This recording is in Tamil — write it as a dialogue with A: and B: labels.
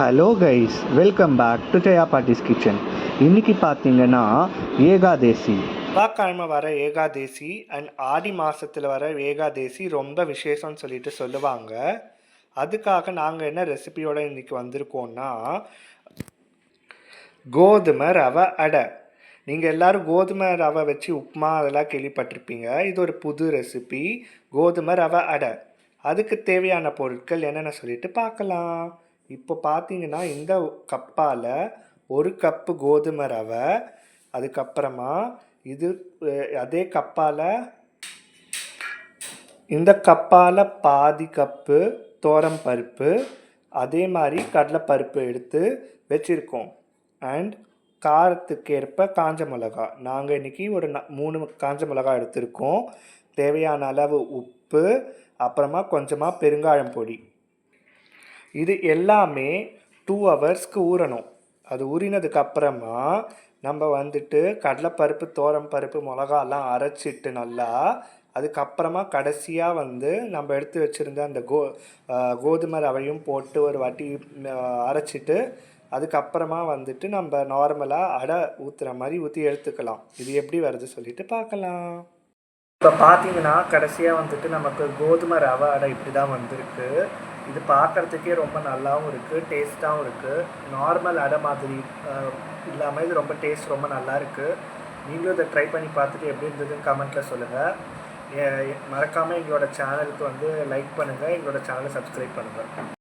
A: Hello guys, welcome back to Jaya Patti's kitchen. இன்றைக்கி பார்த்தீங்கன்னா ஏகாதேசி.
B: செவ்வாய்க்கிழமை வர ஏகாதேசி அண்ட் ஆடி மாதத்தில் வர ஏகாதேசி ரொம்ப விசேஷம்னு சொல்லிட்டு சொல்லுவாங்க. அதுக்காக நாங்கள் என்ன ரெசிபியோடு இன்றைக்கி வந்திருக்கோன்னா கோதுமை ரவை அடை. நீங்கள் எல்லோரும் கோதுமை ரவை வச்சு உப்புமா அதெல்லாம் கேள்விப்பட்டிருப்பீங்க. இது ஒரு புது ரெசிபி, கோதுமை ரவை அடை. அதுக்கு தேவையான பொருட்கள் என்னென்ன சொல்லிட்டு பார்க்கலாம். இப்போ பார்த்தீங்கன்னா இந்த கப்பால் 1 கப்பு கோதுமை ரவை, அதுக்கப்புறமா இது அதே கப்பால் இந்த கப்பால் பாதி கப்பு பருப்பு, அதே மாதிரி கடலைப்பருப்பு எடுத்து வச்சுருக்கோம். அண்ட் காரத்துக்கேற்ப காஞ்ச மிளகா, நாங்கள் இன்றைக்கி ஒரு 3 காஞ்ச மிளகா எடுத்திருக்கோம். தேவையான அளவு உப்பு, அப்புறமா கொஞ்சமாக பெருங்காயம் பொடி. இது எல்லாமே 2 ஹவர்ஸ்க்கு ஊறணும். அது ஊறினதுக்கப்புறமா நம்ம கடலைப்பருப்பு, பருப்பு, மிளகாலாம் அரைச்சிட்டு நல்லா, அதுக்கப்புறமா கடைசியாக நம்ம எடுத்து வச்சுருந்த அந்த கோதுமை ரவையும் போட்டு ஒரு வாட்டி அரைச்சிட்டு, அதுக்கப்புறமா நம்ம நார்மலாக அடை ஊற்றுற மாதிரி ஊற்றி எடுத்துக்கலாம். இது எப்படி வருது சொல்லிட்டு பார்க்கலாம். இப்போ பார்த்தீங்கன்னா கடைசியாக நமக்கு கோதுமை ரவை அடை இப்படி தான் வந்திருக்கு. இது பார்க்குறதுக்கே ரொம்ப நல்லாவும் இருக்குது, டேஸ்ட்டாகவும் இருக்குது. நார்மல் அடை மாதிரி இல்லாமல் இது ரொம்ப டேஸ்ட் ரொம்ப நல்லா இருக்குது. நீங்களும் இதை ட்ரை பண்ணி பார்த்துட்டு எப்படி இருந்ததுன்னு கமெண்ட்டில் சொல்லுங்கள். மறக்காமல் எங்களோட சேனலுக்கு லைக் பண்ணுங்கள், எங்களோட சேனலை சப்ஸ்கிரைப் பண்ணுங்கள்.